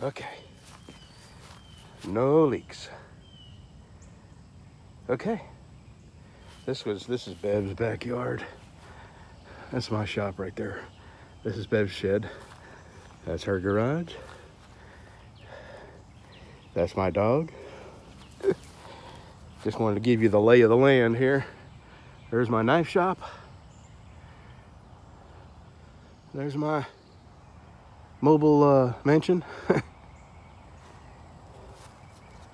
Okay. No leaks. Okay. This is Bev's backyard. That's my shop right there. This is Bev's shed. That's her garage. That's my dog. Just wanted to give you the lay of the land here. There's my knife shop. There's my mobile mansion.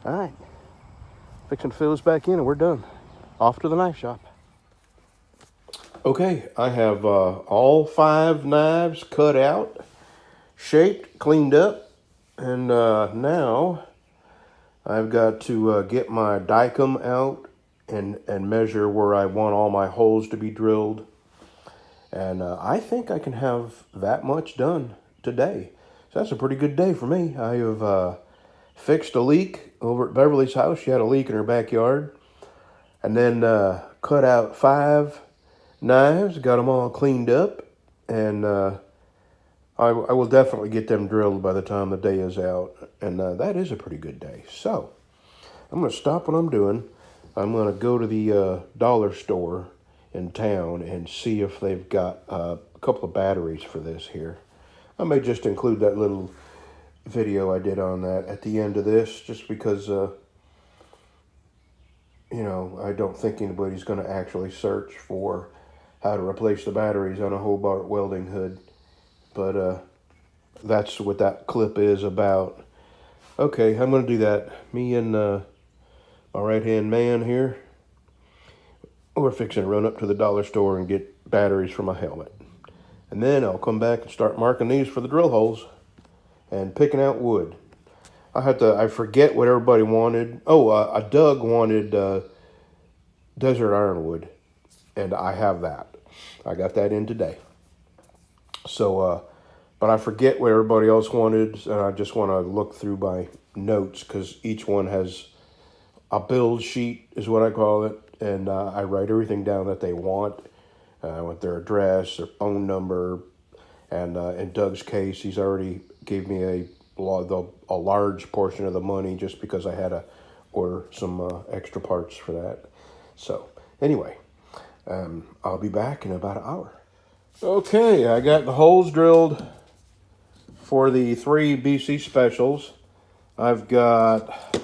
All right. Fixing to fill this back in and we're done. Off to the knife shop. Okay, I have all 5 knives cut out, shaped, cleaned up, and now I've got to get my darken out and measure where I want all my holes to be drilled. And I think I can have that much done today. So that's a pretty good day for me. I have fixed a leak over at Beverly's house. She had a leak in her backyard. And then cut out 5 knives, got them all cleaned up, and I will definitely get them drilled by the time the day is out, and that is a pretty good day. So I'm going to stop what I'm doing. I'm going to go to the dollar store in town and see if they've got a couple of batteries for this here. I may just include that little video I did on that at the end of this, just because you know, I don't think anybody's going to actually search for how to replace the batteries on a Hobart welding hood. But that's what that clip is about. Okay, I'm going to do that. Me and my right-hand man here, we're fixing to run up to the dollar store and get batteries for my helmet. And then I'll come back and start marking these for the drill holes and picking out wood. I forget what everybody wanted. Oh, Doug wanted desert ironwood, and I have that. I got that in today. So, but I forget what everybody else wanted, and I just want to look through my notes, because each one has a build sheet, is what I call it, and I write everything down that they want. I want their address, their phone number, and in Doug's case, he's already gave me a large portion of the money just because I had to order some extra parts for that. So anyway, I'll be back in about an hour. Okay, I got the holes drilled for the 3 BC specials. I've got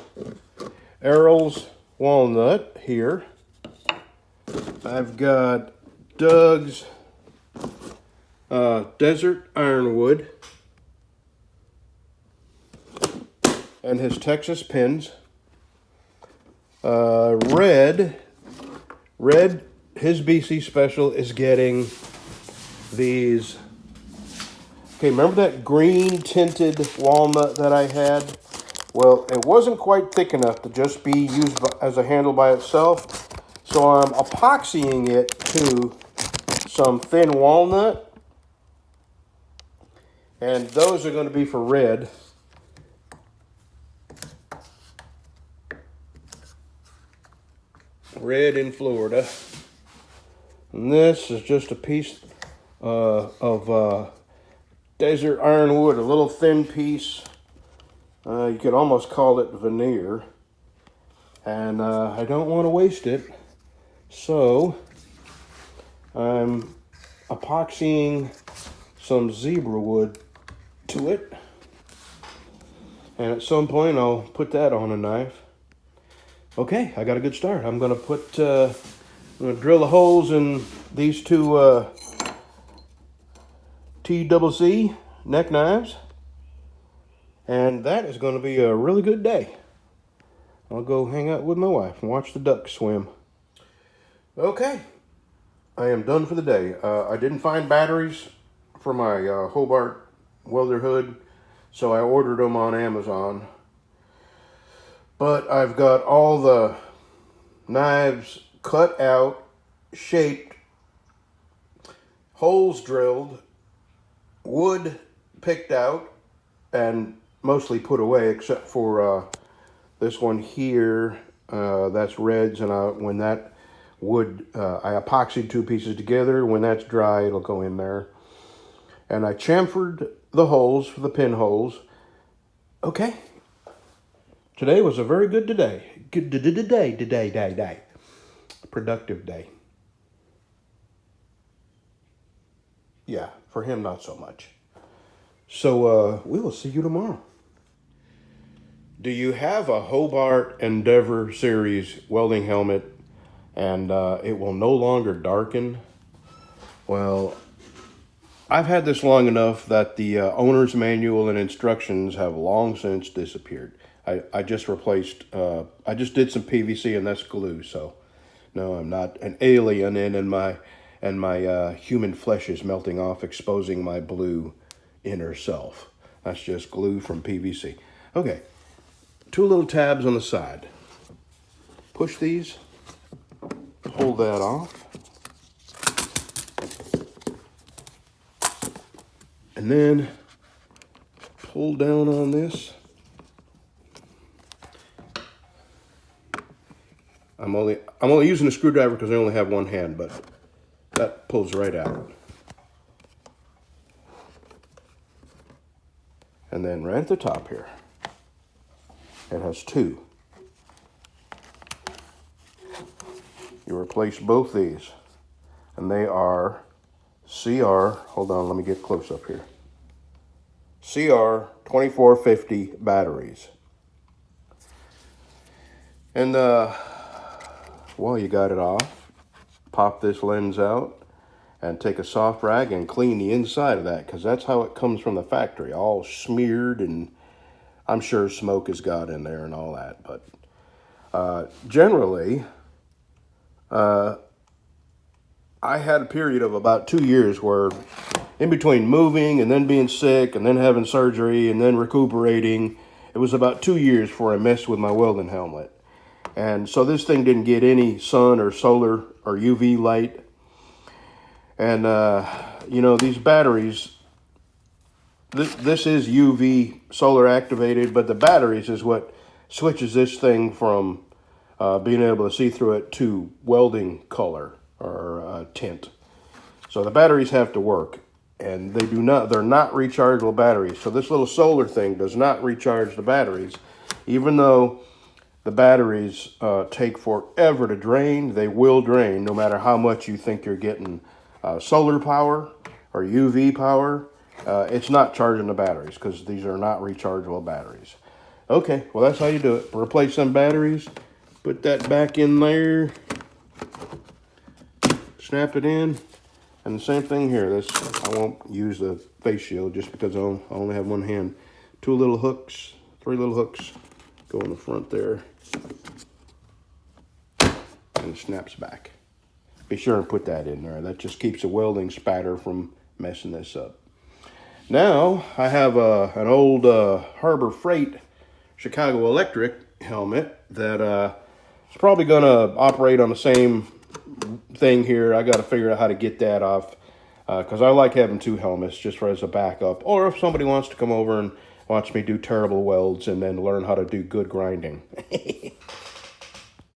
Errol's walnut here. I've got Doug's desert ironwood and his Texas pins. Red, his BC special is getting these. Okay, remember that green tinted walnut that I had? Well, it wasn't quite thick enough to just be used as a handle by itself. So I'm epoxying it to some thin walnut. And those are going to be for red. Red in Florida. And this is just a piece of desert ironwood, a little thin piece. You could almost call it veneer. And I don't want to waste it. So I'm epoxying some zebra wood to it. And at some point I'll put that on a knife. Okay, I got a good start. I'm gonna drill the holes in these 2 TCC neck knives, and that is gonna be a really good day. I'll go hang out with my wife and watch the ducks swim. Okay, I am done for the day. I didn't find batteries for my Hobart welder hood, so I ordered them on Amazon. But I've got all the knives cut out, shaped, holes drilled, wood picked out, and mostly put away, except for this one here. That's reds, and when that wood, I epoxied 2 pieces together. When that's dry, it'll go in there. And I chamfered the holes for the pinholes. Okay. Today was a very good day. Day. Productive day. Yeah, for him, not so much. So we will see you tomorrow. Do you have a Hobart Endeavor Series welding helmet and it will no longer darken? Well, I've had this long enough that the owner's manual and instructions have long since disappeared. I just replaced, I just did some PVC and that's glue, so no, I'm not an alien and my human flesh is melting off, exposing my blue inner self. That's just glue from PVC. Okay, 2 little tabs on the side. Push these, pull that off. And then pull down on this. I'm only using a screwdriver because I only have one hand, but that pulls right out. And then right at the top here, it has 2. You replace both these, and they are CR, hold on, let me get close up here. CR 2450 batteries. And while you got it off, pop this lens out and take a soft rag and clean the inside of that, because that's how it comes from the factory, all smeared, and I'm sure smoke has got in there and all that. But generally, I had a period of about 2 years where in between moving and then being sick and then having surgery and then recuperating, it was about 2 years before I messed with my welding helmet. And so this thing didn't get any sun or solar or UV light. And, you know, these batteries, this is UV solar activated, but the batteries is what switches this thing from being able to see through it to welding color or tint. So the batteries have to work, and they're not rechargeable batteries. So this little solar thing does not recharge the batteries, even though the batteries take forever to drain. They will drain no matter how much you think you're getting solar power or UV power. It's not charging the batteries because these are not rechargeable batteries. Okay, well, that's how you do it. Replace some batteries, put that back in there, snap it in, and the same thing here. I won't use the face shield just because I only have one hand. 2 little hooks, 3 little hooks go in the front there, and it snaps back. Be sure and put that in there. That just keeps the welding spatter from messing this up. Now, I have an old Harbor Freight Chicago Electric helmet that is probably going to operate on the same thing here. I got to figure out how to get that off because I like having 2 helmets just for as a backup, or if somebody wants to come over and watch me do terrible welds and then learn how to do good grinding.